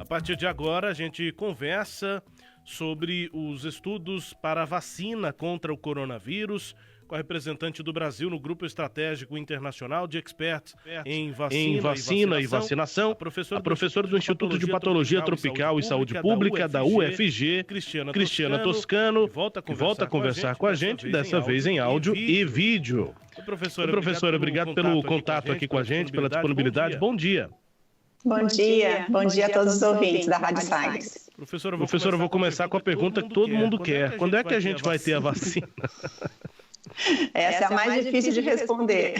partir de agora, a gente conversa sobre os estudos para a vacina contra o coronavírus com a representante do Brasil no Grupo Estratégico Internacional de Experts em Vacina e Vacinação, a professora do Instituto de Patologia Tropical e Saúde Pública da UFG, Cristiana Toscano, que volta a conversar com a gente, dessa vez em áudio e vídeo. Professora, obrigado pelo contato aqui com a gente, pela disponibilidade. Bom dia. Bom dia a todos os ouvintes da Rádio Science. Professora, eu vou começar com a pergunta que todo mundo quer. Quando é que a gente vai ter a vacina? Essa é a mais difícil de responder.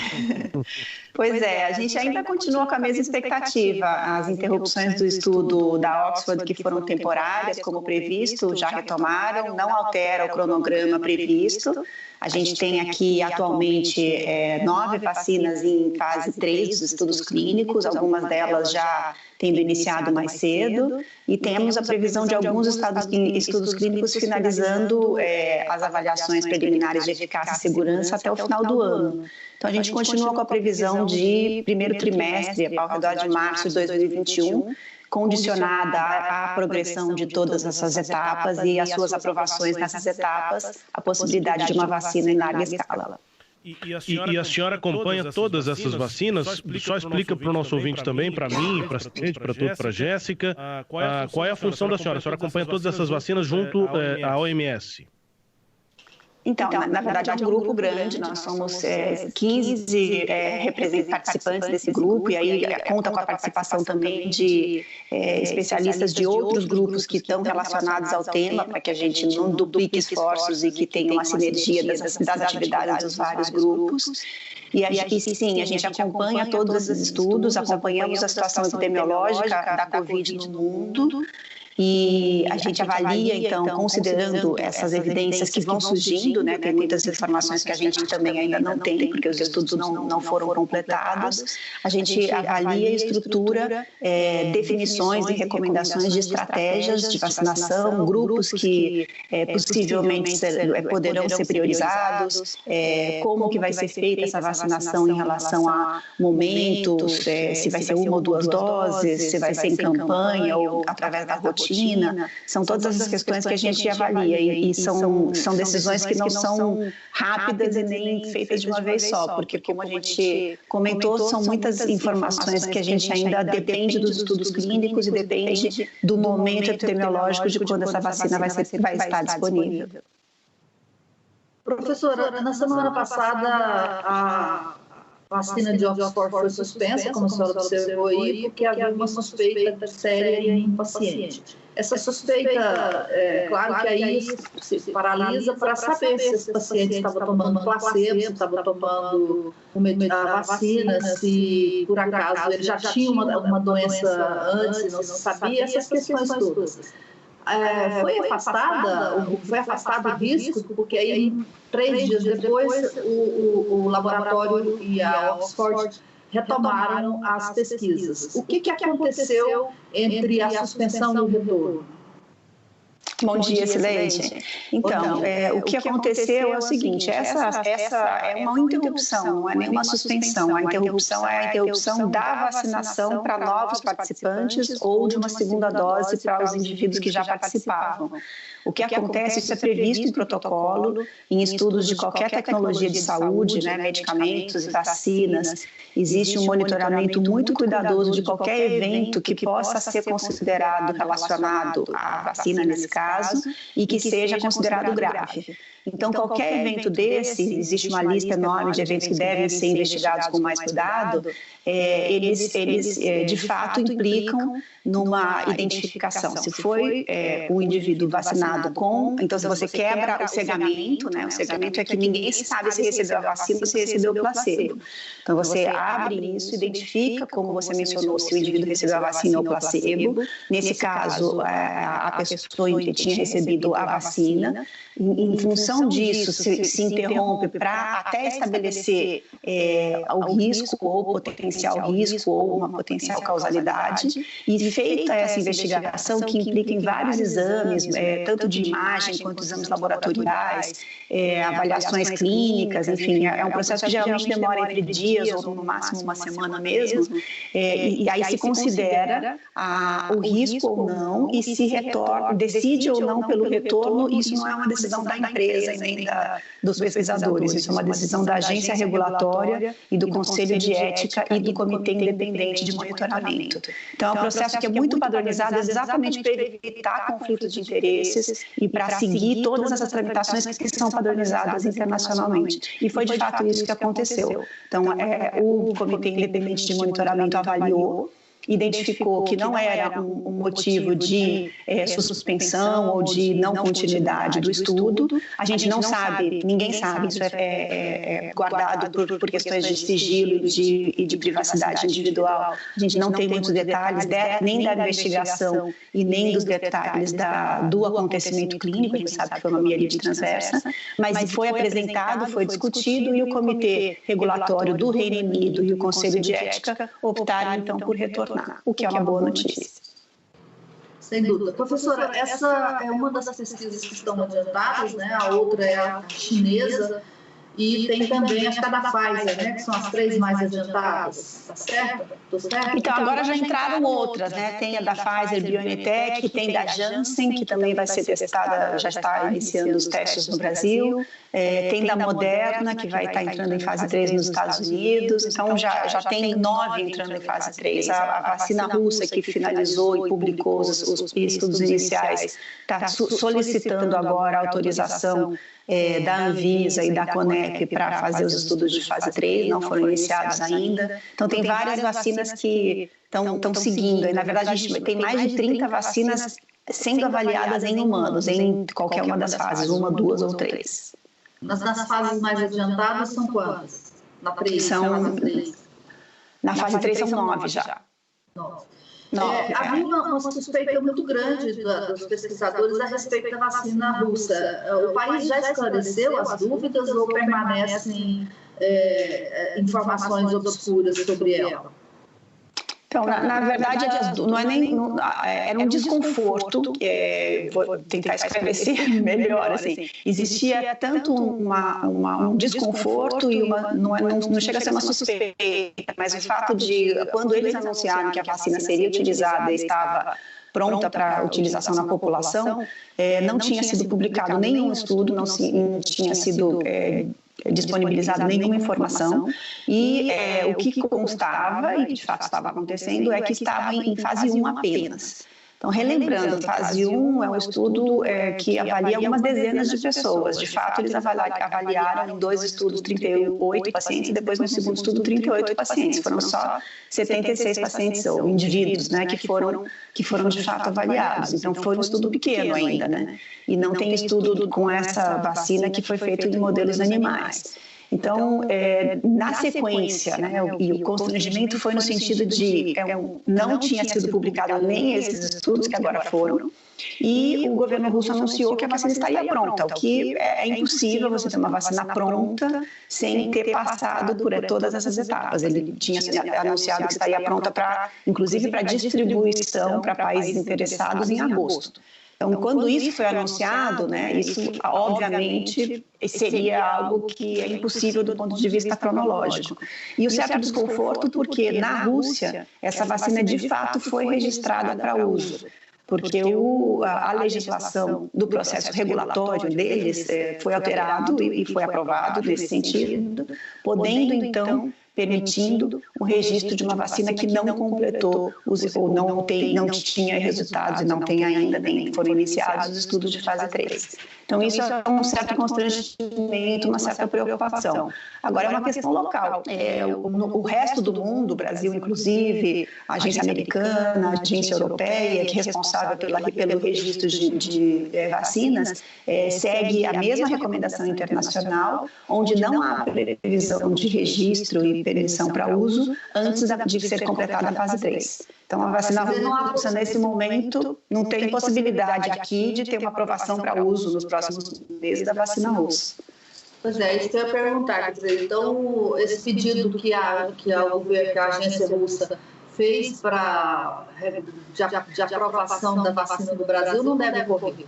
Pois é, a gente ainda continua com a mesma expectativa. As interrupções do estudo da Oxford, que foram temporárias, como previsto, já retomaram, não altera o cronograma previsto. A gente tem aqui atualmente 9 vacinas em fase 3 dos estudos clínicos, algumas delas já tendo iniciado mais cedo, e temos a previsão de alguns estudos clínicos finalizando as avaliações preliminares de eficácia e segurança até o final do ano. Então, a gente continua com a previsão de primeiro trimestre, ao redor de março de 2021, condicionada à progressão de todas essas etapas e às suas aprovações nessas etapas, a possibilidade de uma vacina em larga escala. E a senhora acompanha todas essas vacinas? Só explica para o nosso ouvinte também, para mim, para a Jéssica, qual é a função da senhora? A senhora acompanha todas essas vacinas junto à OMS? Então, na verdade, é um grupo grande, nós somos 15 participantes desse grupo, e aí conta com a participação também de especialistas de outros grupos que estão relacionados ao tema, para que a gente não duplique esforços e que tenha uma sinergia das atividades dos vários grupos. E sim, a gente acompanha todos esses estudos, acompanhamos a situação epidemiológica da Covid no mundo, e a gente avalia, então, considerando essas evidências que vão surgindo, né, tem muitas informações que a gente também ainda não tem, porque os estudos não foram completados, a gente avalia e estrutura definições e recomendações de estratégias de vacinação, grupos que possivelmente poderão ser priorizados, como que vai ser feita essa vacinação em relação a momentos, se vai ser 1 ou 2 doses, se vai ser em campanha ou através da rotina. São todas essas questões que a gente avalia e são decisões que não são rápidas e nem feitas de uma vez só, porque, como a gente comentou, são muitas informações que a gente ainda depende dos estudos clínicos e depende do momento epidemiológico de quando essa vacina vai estar disponível. Professora, na semana passada, a vacina de Oxford foi suspensa, como a senhora observou aí, porque havia uma suspeita séria em paciente. Essa suspeita, claro que aí se paralisa para saber se esse paciente estava tomando placebo, se estava tomando a vacina, se por acaso ele já tinha uma doença antes e não se sabia, essas questões todas. Foi afastado o risco, porque aí 3 dias depois o laboratório e a Oxford retomaram as pesquisas. O que aconteceu entre a suspensão e o retorno? Bom dia, Silente. Então, o que aconteceu é o seguinte, essa é uma interrupção, não é nenhuma suspensão. A interrupção é a interrupção da vacinação para novos participantes ou de uma segunda dose para os indivíduos que já participavam. O que acontece, isso é previsto em protocolo, em estudos de qualquer tecnologia de saúde, né, medicamentos e vacinas. Existe um monitoramento muito cuidadoso de qualquer evento que possa ser considerado relacionado à vacina, nesse caso, e que seja considerado grave. Então, qualquer evento desse, existe uma lista enorme de eventos que devem ser investigados com mais cuidado, eles de fato implicam numa identificação. Se foi um indivíduo vacinado então se você quebra o cegamento, né? O cegamento é que ninguém sabe se recebeu a vacina ou se recebeu o placebo. Então você abre isso, identifica, como você mencionou, se o indivíduo recebeu a vacina ou o placebo. Nesse caso, a pessoa tinha recebido a vacina. Em função disso, se interrompe para até estabelecer o risco ou potencial potencial risco ou uma potencial causalidade, e feita essa investigação, que implica em vários exames, tanto de imagem quanto exames laboratoriais, avaliações clínicas, enfim, é um processo que geralmente demora entre dias ou no máximo uma semana mesmo, e aí se considera o risco ou não, e se decide ou não pelo retorno. Isso não é uma decisão da empresa e nem dos pesquisadores, isso é uma decisão da agência regulatória e do Conselho de Ética e do Comitê Independente de Monitoramento. Então, é um processo que é muito padronizado exatamente para evitar conflitos de interesses e para seguir todas essas tramitações que são padronizadas internacionalmente. E foi, de fato, isso que aconteceu. Então, o Comitê Independente de Monitoramento avaliou, identificou que não era um motivo de suspensão ou de não continuidade do estudo. A gente não sabe, ninguém sabe, isso é guardado por questões de sigilo e de privacidade individual. A gente não tem muitos detalhes nem da investigação e nem dos detalhes do acontecimento clínico. A gente sabe que foi uma mielite transversa, mas foi apresentado, foi discutido, e o Comitê Regulatório do Reino Unido e o Conselho de Ética optaram, então, por retornar, o que é uma boa notícia. Sem dúvida. Professora, essa é uma das pesquisas que estão adiantadas, né? A outra é a chinesa, e tem também, acho que a da Pfizer, né? Que são as 3 mais adiantadas. Está certo? Estou certo? Então, agora já entraram outras, né? Tem a da Pfizer, BioNTech, tem da Janssen, que também vai ser testada, já está iniciando os testes no Brasil. Tem da Moderna, que vai estar entrando em fase 3 nos Estados Unidos. Então, já tem 9 entrando em fase 3. A vacina russa, que finalizou e publicou os estudos iniciais, está solicitando agora a autorização da Anvisa e da Conep para fazer os estudos de fase 3, não foram iniciados ainda. Então, tem várias vacinas que estão seguindo. E, na verdade, a gente tem mais de 30 vacinas sendo avaliadas em humanos, em qualquer uma das fases, 1, 2 ou 3. Nas fases mais adiantadas são quantas? Na 3? Na fase 3 são 9 já. 9. Havia uma suspeita muito grande dos pesquisadores a respeito da vacina russa. O país já esclareceu as dúvidas ou permanecem informações obscuras sobre ela? Então, na verdade, não é era um desconforto, vou tentar esclarecer melhor, assim, existia tanto um desconforto e não chega a ser uma suspeita, mas o fato de, quando eles anunciaram que a vacina seria utilizada e estava pronta para utilização na população, não tinha sido publicado nenhum estudo, não tinha sido disponibilizado nenhuma informação, e o que constava, e de fato estava acontecendo, é que estava em fase 1 apenas. Então, relembrando, fase 1 é um estudo que avalia algumas dezenas de pessoas. De fato, eles avaliaram em 2 estudos 38 pacientes e depois no segundo estudo 38 pacientes. Foram só 76 pacientes ou indivíduos, né, que foram de fato avaliados. Então, foi um estudo pequeno ainda, né? E não tem estudo com essa vacina que foi feito em modelos animais. Então, na sequência, né, e o constrangimento foi no sentido de não tinha sido publicado nem esses estudos que agora foram, e o governo russo anunciou que a vacina estaria pronta, o que é impossível você ter uma vacina pronta sem ter passado por todas essas etapas. Ele tinha anunciado que estaria pronta inclusive para distribuição para países interessados em agosto. Então, quando isso foi anunciado, né, isso obviamente seria algo que é impossível do ponto de vista cronológico. E o certo desconforto porque na Rússia essa vacina de fato foi registrada para uso, porque a legislação do processo regulatório deles foi alterado e foi aprovado nesse sentido, podendo então permitindo o registro de uma vacina que não completou ou não tinha resultados e não tem ainda, nem foram iniciados os estudos de fase 3. Então, isso é um certo constrangimento, uma certa preocupação. Agora, é uma questão local. O resto do mundo, o Brasil inclusive, a agência americana, a agência europeia, que é responsável pelo registro de vacinas, segue a mesma recomendação internacional, onde não há previsão de registro e permissão para uso antes de ser completada a fase 3. Então, a vacina russa, nesse momento, não tem possibilidade aqui de ter uma aprovação para uso nos próximos meses da vacina russa. Pois é, isso que eu ia perguntar, quer dizer, então esse pedido que a agência russa fez de aprovação da vacina do Brasil não deve ocorrer?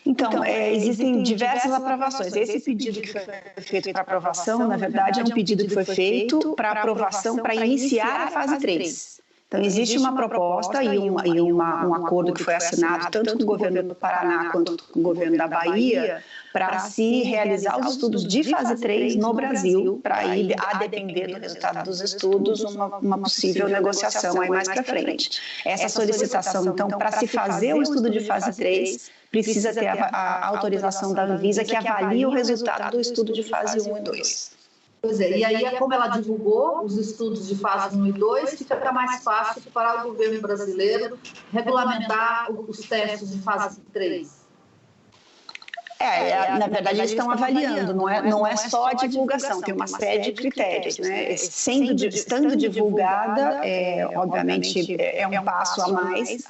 Então, existem diversas aprovações. Esse pedido que foi feito para aprovação, na verdade, é um pedido que foi feito para aprovação para iniciar a fase 3. Então, existe uma proposta e um acordo que foi assinado tanto com o governo do Paraná quanto com o governo da Bahia para se realizar os estudos de fase 3 no Brasil, para ir, a depender do resultado dos estudos, uma possível negociação aí mais para frente. Essa solicitação, então, para se fazer o estudo de fase 3, precisa ter a autorização da Anvisa que avalia o resultado do estudo de fase 1 e 2. Pois é, e aí, como ela divulgou os estudos de fase 1 e 2, fica mais fácil para o governo brasileiro regulamentar os testes de fase 3. Na verdade, eles estão avaliando, não é só a divulgação, tem uma série de critérios, né? Estando divulgada, obviamente, é um passo a mais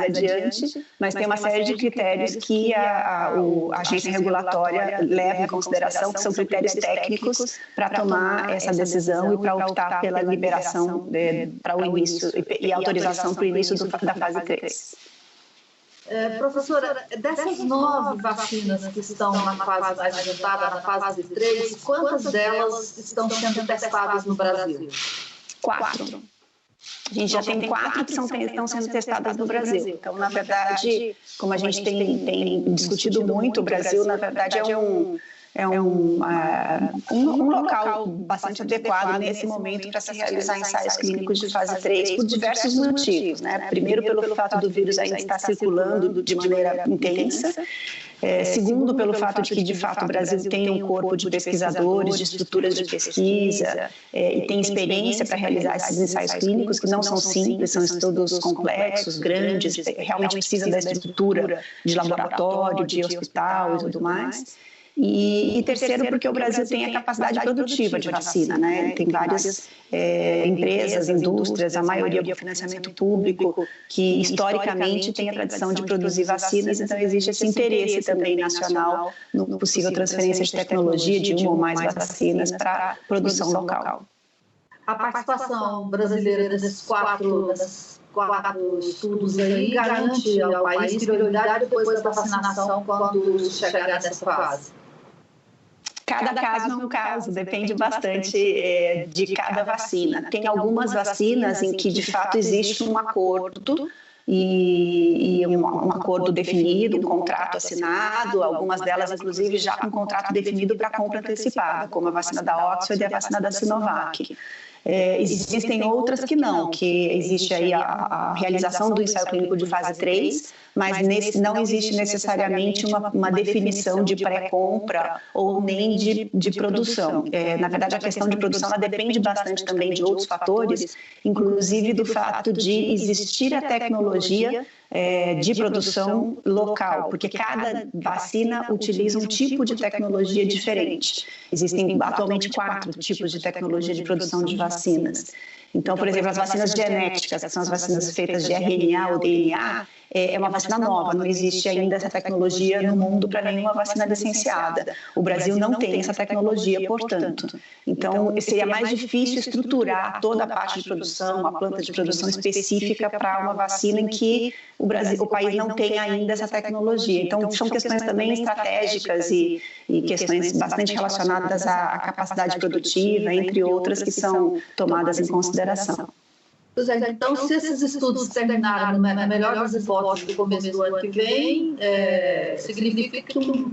adiante, mas tem uma série de critérios que a agência regulatória leva em consideração, que são critérios técnicos para tomar essa decisão e para optar pela liberação para o início e autorização para o início da fase 3. Professora, dessas 9 vacinas que estão na fase mais adiantada, na fase 3, quantas delas estão sendo testadas no Brasil? 4. A gente já tem 4 que estão sendo testadas no Brasil. Então, na verdade, como a gente tem discutido muito, o Brasil, na verdade, é um local bastante adequado nesse momento para se realizar ensaios clínicos de fase 3 por diversos motivos, né? Primeiro, pelo fato do vírus ainda estar circulando de maneira intensa. Segundo, pelo fato de que, de fato, o Brasil tem um corpo de pesquisadores, de estruturas de pesquisa e tem experiência para realizar esses ensaios clínicos, que não são simples, são estudos complexos, grandes, realmente precisa da estrutura de laboratório, de hospital e tudo mais. E terceiro, porque o Brasil tem a capacidade produtiva de vacina, né? Tem várias empresas, indústrias, a maioria com financiamento público, que historicamente tem a tradição de produzir vacinas, então existe esse interesse também nacional no possível transferência de tecnologia de uma ou mais vacinas para produção local. A participação brasileira desses quatro estudos aí garante ao país prioridade depois da vacinação quando chegar nessa fase? Cada caso é um caso, depende bastante de cada vacina. Tem algumas vacinas em que, de fato, existe um acordo e um acordo definido, um contrato assinado, algumas delas, inclusive, já com um contrato definido para compra antecipada, como a vacina da Oxford e a vacina da Sinovac. Existem outras que não, que existe aí a realização do ensaio clínico de fase 3, mas não existe necessariamente uma definição de pré-compra ou nem de produção. Na verdade, a questão de produção ela depende bastante também de outros fatores, inclusive do fato de existir a tecnologia de produção local, porque cada vacina utiliza um tipo de tecnologia diferente. Existem atualmente 4 tipos de tecnologia de produção de vacinas. Então, por exemplo, as vacinas genéticas, que são as vacinas feitas de RNA ou DNA, é uma vacina nova, não existe ainda essa tecnologia no mundo para nenhuma vacina licenciada. O Brasil não tem essa tecnologia, portanto. Então, seria mais difícil estruturar toda a parte de produção, uma planta de produção específica para uma vacina em que o país não tem ainda essa tecnologia. Então, são questões também estratégicas e questões bastante relacionadas à capacidade produtiva, entre outras, que são tomadas em consideração. Então, se esses estudos terminarem na melhor das hipóteses do começo do ano que vem, significa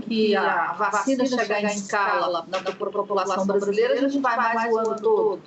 que a vacina chegar em escala na população brasileira, a gente vai mais o ano todo?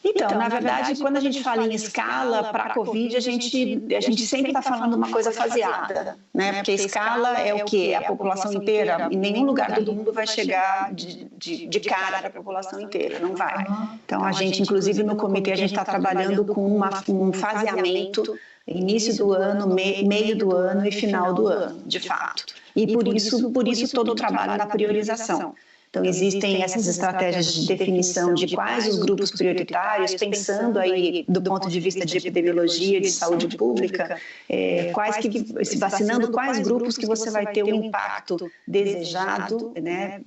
Então, na verdade, quando a gente fala em escala para a Covid, a gente sempre está falando uma coisa faseada, né? Porque a escala é o quê? A população inteira. Em nenhum lugar do mundo vai chegar de cara para a população inteira, não vai. Então, a gente, inclusive no comitê, a gente está trabalhando com um faseamento, início do ano, meio do ano e final do ano, de fato. E por isso todo o trabalho na priorização. Então, existem essas estratégias de definição de quais os grupos prioritários, pensando aí do ponto de vista de epidemiologia, de saúde pública, se vacinando quais grupos que você vai ter o impacto desejado, né,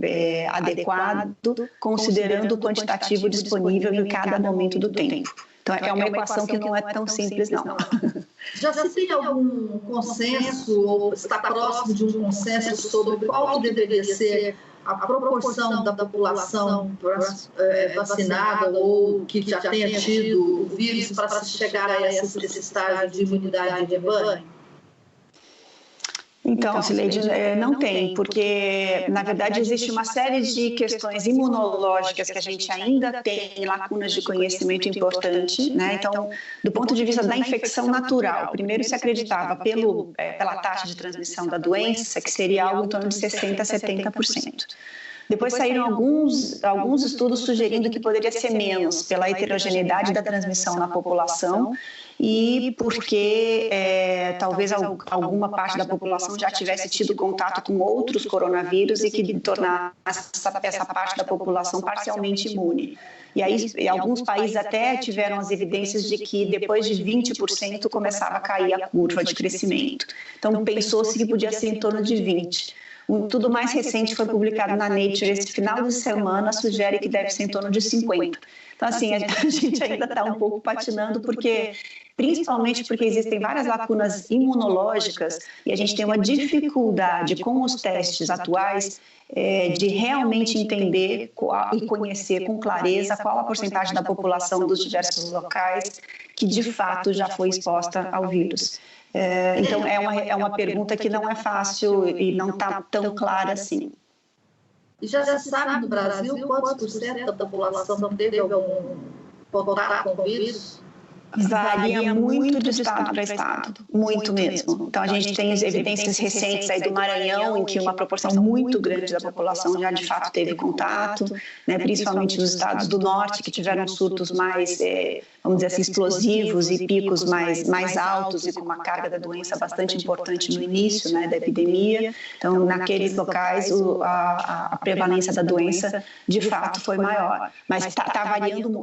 adequado, considerando o quantitativo disponível em cada momento do tempo. Então, é uma equação que não é tão simples, não. Já se tem algum consenso, ou está próximo de um consenso sobre qual que deveria ser a proporção da população vacinada ou que já tenha tido o vírus para se chegar a esse estágio de imunidade de rebanho? Então, Cileide, não tem, porque, na verdade, existe uma série de questões imunológicas que a gente ainda tem lacunas de conhecimento importante, né? Então, do ponto de vista da infecção natural, primeiro se acreditava pela taxa de transmissão da doença, que seria algo em torno de 60% a 70%. Depois saíram alguns estudos sugerindo que poderia ser menos pela heterogeneidade da transmissão na população e porque talvez alguma parte da população já tivesse tido contato com outros coronavírus e que tornasse essa parte da população parcialmente imune. E aí, alguns países até tiveram as evidências de que depois de 20% começava a cair a curva de crescimento. Então, pensou-se que podia ser em torno de 20%. Um estudo mais recente foi publicado na Nature esse final de semana, sugere que deve ser em torno de 50%. Então, assim, a gente ainda está um pouco patinando, principalmente porque existem várias lacunas imunológicas e a gente tem uma dificuldade com os testes atuais de realmente entender e conhecer com clareza qual a porcentagem da população dos diversos locais que, de fato, já foi exposta ao vírus. Então, é uma pergunta que não é fácil e não está tão clara assim. E já se sabe no Brasil quantos por cento da população teve algum contato com o vírus? Varia muito de estado para estado, muito mesmo. Então, a gente tem evidências recentes aí do Maranhão, em que uma proporção muito grande da população já de fato teve contato, né, principalmente os estados do norte, que tiveram surtos mais, vamos dizer assim, explosivos e picos mais altos e com uma carga da doença bastante importante no início, né, da epidemia. Então, naqueles locais, a prevalência da doença, de fato, foi maior. Mas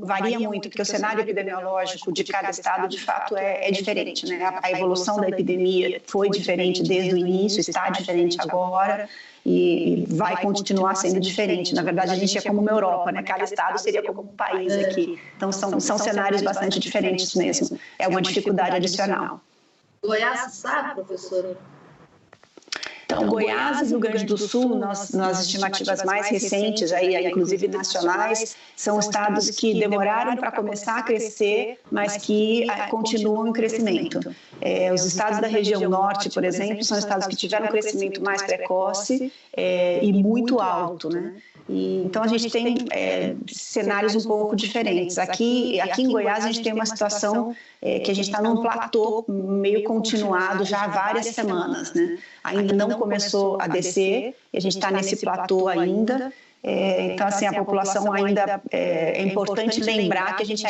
varia muito, porque o cenário epidemiológico de cada estado, de fato, é diferente, né? A evolução da epidemia foi diferente desde o início, está diferente agora e vai continuar sendo diferente. Na verdade, a gente é como uma Europa, né? Cada estado seria como um país aqui. Então, são cenários bastante diferentes mesmo. É uma dificuldade adicional. Goiás sabe, professora? Então, Goiás e Rio Grande do Sul, nas estimativas mais recentes, aí, inclusive nacionais, são estados que demoraram para começar a crescer, mas que continuam em crescimento. Os estados da região norte, por exemplo, são estados que tiveram um crescimento mais precoce e muito alto, né? Então, a gente tem cenários um pouco diferentes. Aqui em Goiás, a gente tem uma situação que a gente está num platô meio continuado já há várias semanas, né? Ainda não começou a descer, e a gente está nesse platô ainda. Então, assim, a população ainda... É importante lembrar que a gente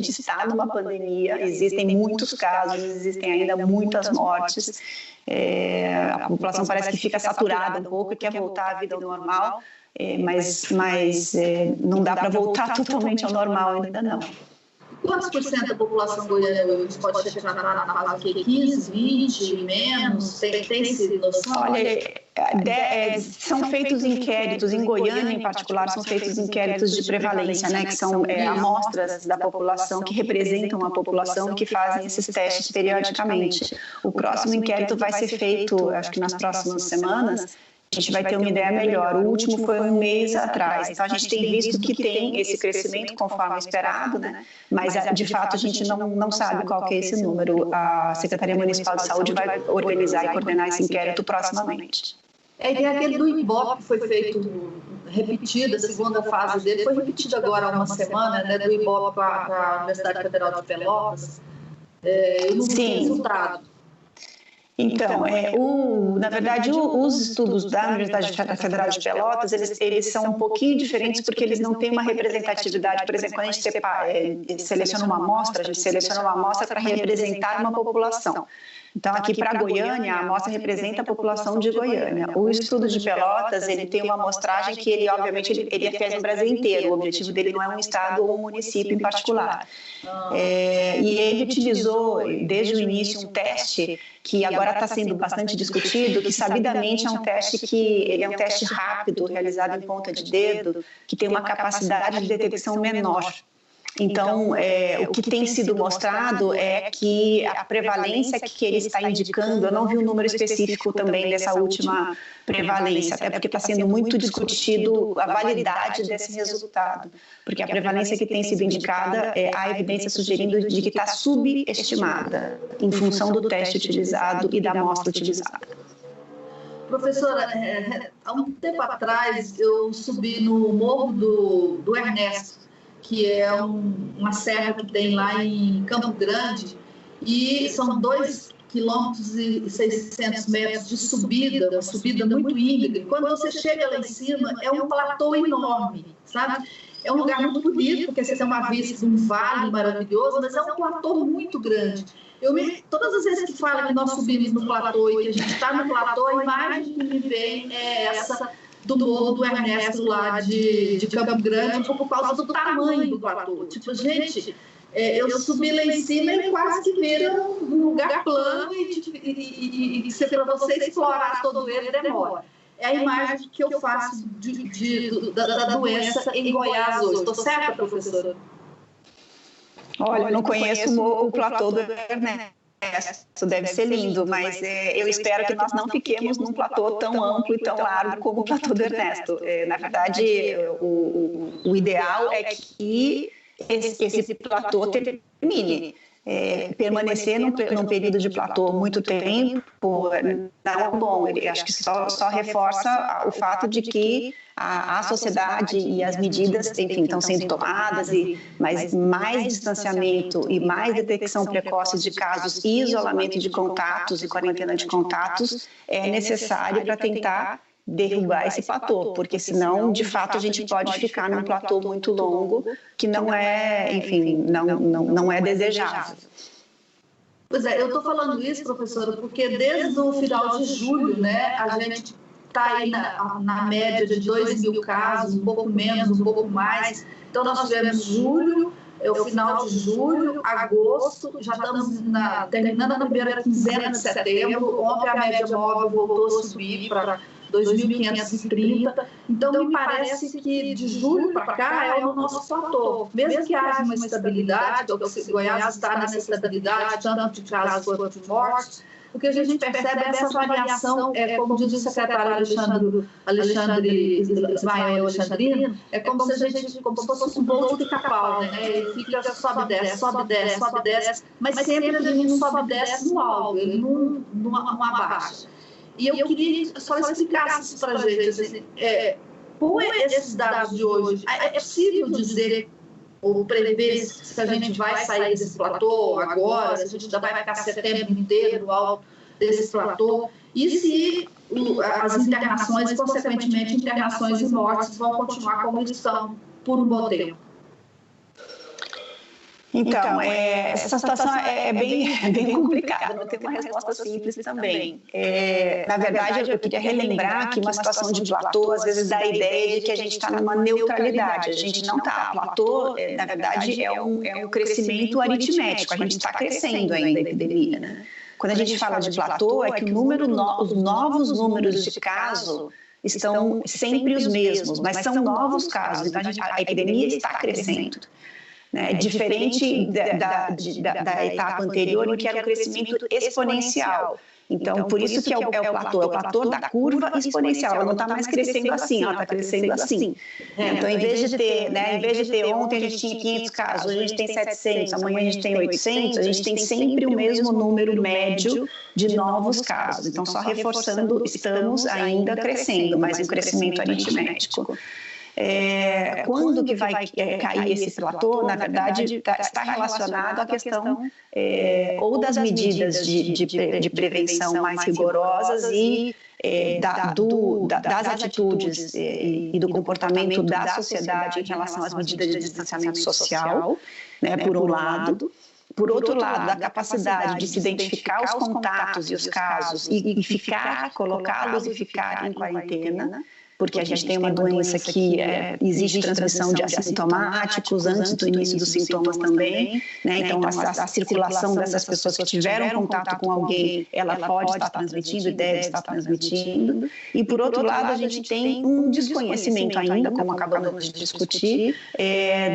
está numa pandemia, existem muitos casos, existem ainda muitas mortes. A população parece que fica saturada um pouco e quer voltar à vida normal, mas não dá para voltar totalmente ao normal ainda não. Quantos por cento da população goiana hoje pode chegar na fase que 15, 20, menos? Tem noção? Olha, são feitos inquéritos, em Goiânia em particular, são feitos inquéritos de prevalência, né, que são amostras da população que representam a população que fazem esses testes periodicamente. O próximo inquérito vai ser feito, acho que nas próximas semanas. A gente vai ter uma ideia melhor. O último foi um mês atrás. Então, a gente tem visto que tem esse crescimento conforme esperado, né? Mas, de fato, a gente não sabe qual que é esse número. A Secretaria Municipal de Saúde vai organizar e coordenar esse inquérito proximamente. Tem aquele do Ibope que foi feito, repetido, a segunda fase dele, foi repetido agora há uma semana, né, do Ibope para a Universidade Federal de Pelotas. Eu não vi resultado. Então, na verdade, os estudos da Universidade Federal de Pelotas, eles são um pouquinho diferentes porque eles não têm uma representatividade. Por exemplo, quando a gente seleciona uma amostra, para representar uma população. Então, aqui para Goiânia, a amostra representa a população de Goiânia. O estudo de Pelotas, ele tem uma amostragem que ele, obviamente, ele fez no Brasil inteiro. O objetivo dele não é um estado ou um município em particular. E ele utilizou, desde o início, um teste que agora está sendo bastante discutido, que sabidamente é um teste ele é um teste rápido, realizado em ponta de dedo, que tem uma capacidade de detecção menor. Então, o que tem sido mostrado é que a prevalência que ele está indicando, eu não vi um número específico também dessa última prevalência, até porque está sendo muito discutido a validade desse resultado, porque a prevalência que tem sido indicada, há evidência sugerindo de que está subestimada em função do teste utilizado e da amostra utilizada. Professora, há um tempo atrás eu subi no Morro do Ernesto, que é uma serra que tem lá em Campo Grande, e são 2,6 km de subida, uma subida muito íngreme. Quando você chega lá em cima, é um platô enorme, sabe? É um lugar muito bonito, porque você tem uma vista de um vale maravilhoso, mas é um platô muito grande. Todas as vezes que fala que nós subimos no platô e que a gente está no platô, a imagem que me vem é essa do Morro do Ernesto lá de Campo Grande, por causa do tamanho do platô. Tipo, gente, eu subi lá em cima e quase que vira um lugar plano e se para você explorar todo ele demora. É a imagem que eu faço da doença em Goiás hoje. Estou certa, professora? Olha, eu não conheço o platô do Ernesto. Isso deve ser lindo, mas eu espero que nós não fiquemos num platô tão amplo e tão largo como o platô do Ernesto. Na verdade, o ideal é que esse platô termine. Permanecer num período de platô muito tempo não é bom. Acho que só reforça o fato de que a sociedade e as medidas, enfim, estão sendo tomadas, mas mais distanciamento e mais detecção precoce de casos e isolamento de contatos e quarentena de contatos é necessário para tentar derrubar esse platô, porque senão, de fato, a gente pode ficar num platô muito longo que não é, enfim, não é desejável. Pois é, eu estou falando isso, professora, porque desde o final de julho, né, a gente está aí na média de 2.000 casos, um pouco menos, um pouco mais. Então, nós tivemos julho, o final de julho, agosto, já estamos terminando a primeira quinzena de setembro. Ontem a média móvel voltou a subir para 2.530. Então, me parece que de julho para cá é o nosso platô. Mesmo que haja uma estabilidade, o Goiás está nessa estabilidade, tanto de casos quanto de mortes, o que a gente percebe é essa variação, como diz o secretário Alexandre Ismael Alexandrino, é como se fosse um bolo de pica-pau, né? Ele fica sobe, desce, sobe, desce, sobe, desce, mas sempre ele não sobe, desce no alto, ele não abaixa. E eu queria só explicar isso para a gente, assim, com esses dados de hoje, é possível dizer ou prever se a gente vai sair desse platô agora, se a gente ainda vai ficar setembro inteiro no alto desse platô, e se as internações, consequentemente, internações e mortes vão continuar como estão por um bom tempo. Então, essa situação é bem complicada, não tem uma resposta simples também. Na verdade, eu queria relembrar que uma situação de platô, às vezes, dá a ideia de que a gente está numa neutralidade. A gente não está. Platô, na verdade, é um crescimento aritmético. A gente está crescendo ainda a epidemia, né? Quando a gente fala de platô, é que os novos números de casos estão sempre os mesmos, mas são novos casos. Então, a epidemia está crescendo. Né, diferente da etapa anterior, em que era um crescimento exponencial. Então, por isso que é o platô da curva exponencial. Ela não está mais crescendo assim, ela está crescendo assim. Então, em vez de ter, ontem a gente tinha 500 casos, hoje a gente tem 700, amanhã a gente tem 800, a gente tem sempre o mesmo número médio de novos casos. Então, só reforçando, estamos ainda crescendo, mas um crescimento aritmético. Quando que vai cair esse platô, na verdade, está relacionado à questão ou das medidas de prevenção mais rigorosas e das atitudes e do comportamento da sociedade em relação às medidas de distanciamento social, né, por um lado, por outro lado, da capacidade de se identificar os contatos e os casos e colocá-los e ficar em quarentena, porque a gente tem uma doença que existe transmissão de assintomáticos antes do início dos sintomas também, né? Então a circulação dessas pessoas que tiveram contato com alguém, ela pode estar transmitindo e deve estar transmitindo. E por outro lado, a gente tem um desconhecimento ainda, como acabamos de discutir,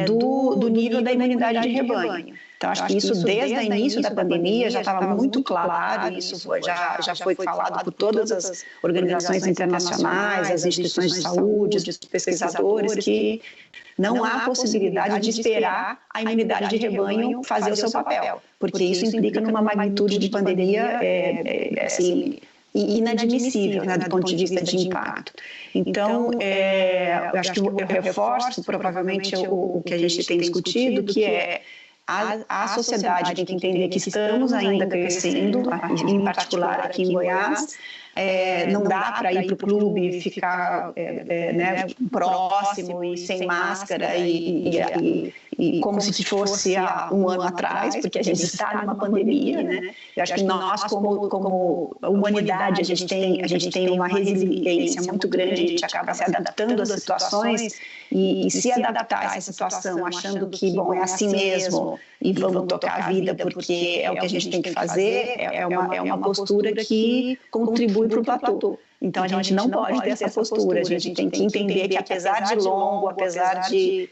do nível da imunidade de rebanho. Então, acho que isso, desde o início da pandemia, já estava muito claro, isso já foi falado por todas as organizações internacionais, as instituições de saúde, os pesquisadores, que não há possibilidade de esperar a imunidade de rebanho fazer o seu papel, porque isso implica numa magnitude de pandemia assim, inadmissível, né, do ponto de vista de impacto. Então, eu acho que eu reforço provavelmente o que a gente tem discutido, que é a sociedade tem que entender que estamos ainda crescendo, em particular aqui em Goiás. Não dá para ir para o clube e ficar próximo e sem máscara e como se fosse há um ano atrás, porque a gente está numa pandemia, né? Eu acho que nós, como humanidade, a gente tem uma resiliência muito grande, a gente acaba se adaptando às situações e se adaptar a essa situação achando que, bom, é assim mesmo e vamos tocar a vida porque é o que a gente tem que fazer, é uma postura que contribui para o platô. Então, a gente não pode ter essa postura, a gente tem que entender que, apesar de longo, apesar de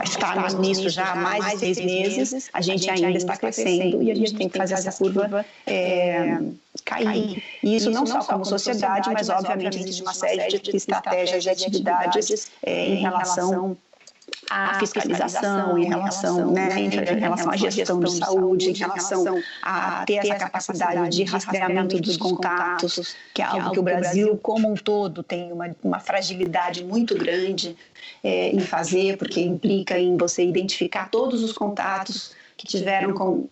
estarmos nisso já há mais de 6 meses, a gente ainda está crescendo e a gente tem que fazer essa curva cair. E isso não só como sociedade, mas obviamente existe uma série de estratégias e atividades em relação à fiscalização, em relação à gestão de saúde, em relação a ter essa capacidade de rastreamento dos contatos, que é algo que o Brasil como um todo tem uma fragilidade muito grande em fazer, porque implica em você identificar todos os contatos que tiveram com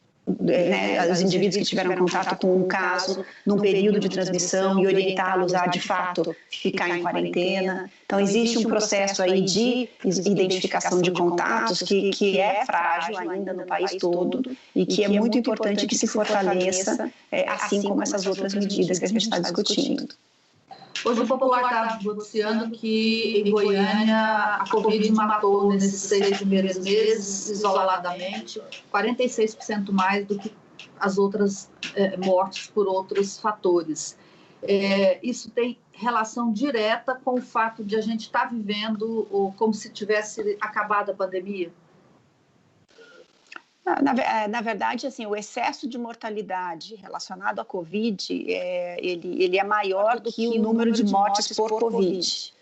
os indivíduos que tiveram contato com um caso num período de transmissão e orientá-los a, de fato, ficar em quarentena. Então, existe um processo aí de identificação de contatos que é frágil ainda no país todo e que é muito importante que se fortaleça, assim como essas outras medidas que a gente está discutindo. Hoje o Popular está noticiando que em Goiânia a Covid matou nesses 6 primeiros meses, isoladamente, 46% mais do que as outras mortes por outros fatores. Isso tem relação direta com o fato de a gente estar vivendo como se tivesse acabado a pandemia? Na verdade, assim, o excesso de mortalidade relacionado à Covid, ele é maior do que o número de mortes por Covid.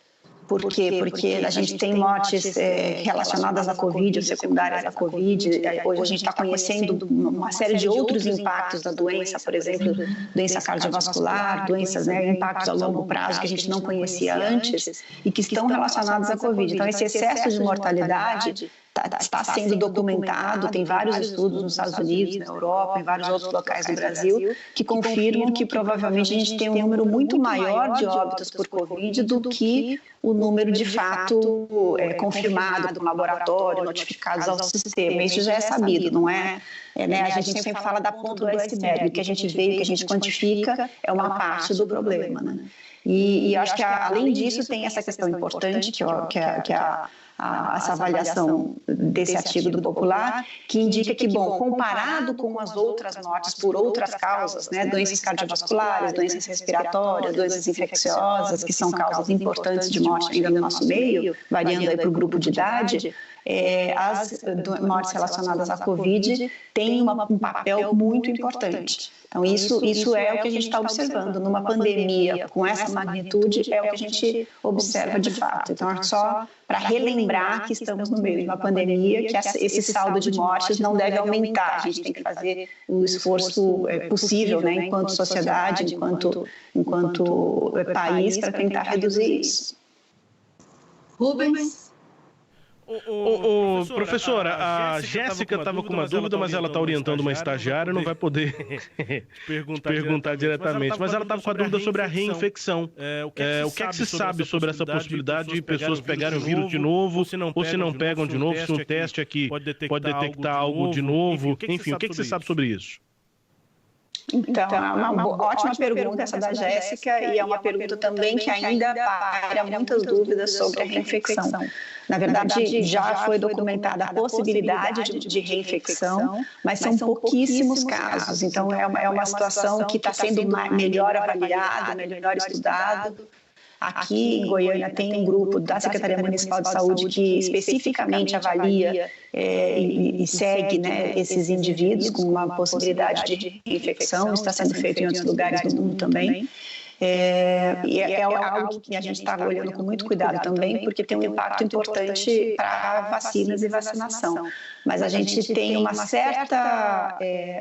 Por quê? Porque a gente tem mortes relacionadas à Covid ou secundárias à Covid. Hoje a gente está conhecendo uma série de outros impactos da doença, por exemplo, doença cardiovascular, doenças, impactos a longo prazo que a gente não conhecia antes e que estão relacionados à Covid. Então, esse excesso de mortalidade está sendo documentado, tem vários estudos nos Estados Unidos, na Europa, em vários outros locais do Brasil, que confirmam que provavelmente a gente tem um número muito maior de óbitos por Covid do que o número de fato confirmado por laboratório, notificados ao sistema. Isso já é sabido, não é? A gente sempre fala da ponta do iceberg, o que a gente vê, o que a gente quantifica é uma parte do problema, né? E acho que, além disso, tem essa questão importante, que essa avaliação desse artigo do Popular, que indica que, bom, comparado com as outras mortes por outras causas, doenças cardiovasculares, doenças respiratórias, doenças infecciosas, que são causas importantes de morte ainda no nosso meio, variando aí para o grupo de idade, as mortes relacionadas à Covid têm um papel muito importante. Então, isso é o que a gente está observando. Numa pandemia com essa magnitude, é o que a gente observa de fato. Então, só para relembrar que estamos no meio de uma pandemia, que esse saldo de mortes não deve aumentar. A gente tem que fazer o esforço possível, enquanto sociedade, enquanto país, para tentar reduzir isso. Rubens? Professora, a Jéssica estava com uma dúvida, mas ela está orientando uma estagiária, não vai poder perguntar diretamente. Mas ela estava com a dúvida sobre a reinfecção. O que é que se sabe sobre essa possibilidade de pessoas pegarem o vírus de novo, ou se não pegam de novo, se um teste aqui pode detectar algo de novo? Enfim, o que você sabe sobre isso? Então, é uma ótima pergunta essa da Jéssica, e é uma pergunta também que ainda paira muitas dúvidas sobre a reinfecção. Na verdade, já foi documentada a possibilidade de reinfecção, mas são pouquíssimos casos. Então, é uma situação que está sendo melhor avaliada, melhor estudado. Aqui em Goiânia tem um grupo da Secretaria Municipal de Saúde que especificamente avalia e segue, né, esses indivíduos com uma possibilidade de reinfecção. Está sendo feito em outros lugares do mundo também. E é algo que a gente está olhando com muito cuidado também, porque tem um impacto importante para vacinas e vacinação. Mas a gente tem uma certa,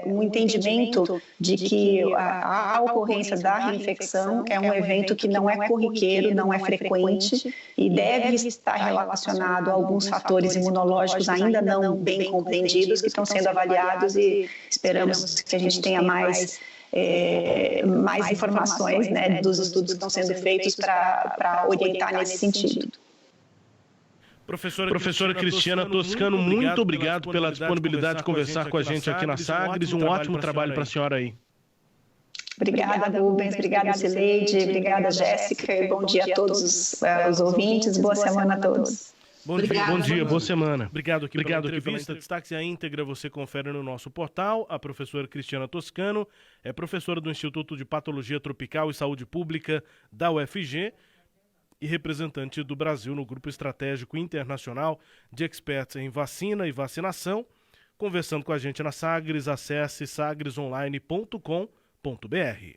um entendimento de que a ocorrência da reinfecção é um evento que não é corriqueiro, não é frequente e deve estar relacionado a alguns fatores imunológicos ainda não bem compreendidos, que estão sendo avaliados, e esperamos que a gente tenha mais informações, né, dos estudos que estão sendo feitos para orientar nesse sentido. Professora Cristiana Toscano, muito obrigado pela disponibilidade de conversar com a gente aqui na Sagres. Um ótimo trabalho para a senhora aí. Obrigada, Rubens. Obrigada, Cileide. Obrigada, Jéssica. E bom dia a todos os ouvintes. Boa semana a todos. Bom dia, boa semana. Obrigado pela entrevista. Destaque a íntegra você confere no nosso portal. A professora Cristiana Toscano é professora do Instituto de Patologia Tropical e Saúde Pública da UFG e representante do Brasil no Grupo Estratégico Internacional de Experts em Vacina e Vacinação. Conversando com a gente na Sagres, acesse sagresonline.com.br.